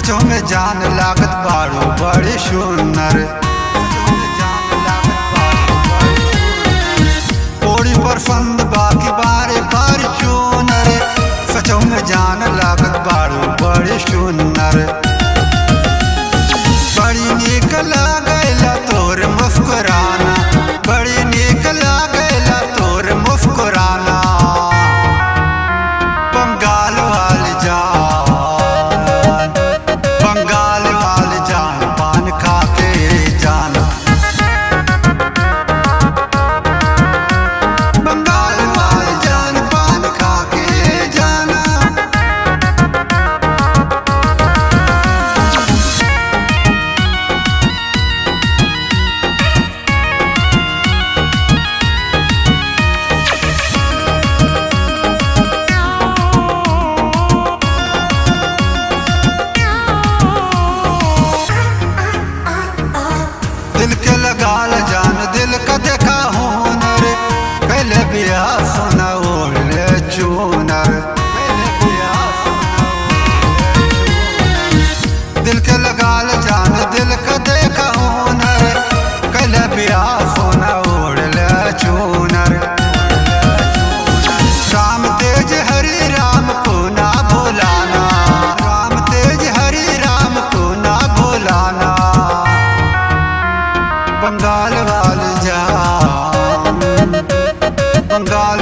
सचो में जान लागत बारू बड़ी सुंदर। कोड़ी पसंद बाकी बारे बार चूनर। सचो में जान लागत बारू बड़ी सुंदर। बड़ी नीक लागेला तोर मुस्कुराना, बड़ी नीक लागेला तोर मुस्कुराना। बंगाल वाली जान, बंगाल वाली जान पान खा के जाना। बंगाल वाली जान पान खा के जाना। दिल के लगाल जान दिल का देखा हुनर। पहले बिया सोना ओढ़ले चूनर। दिल के लगाल जान दिल का देखा हुनर। पहले बिया सोना ओढ़ले चूनर। राम तेज हरि राम को ना भुलाना, राम तेज हरि राम को ना भुलाना। बंगाल वाली जान, बंगाल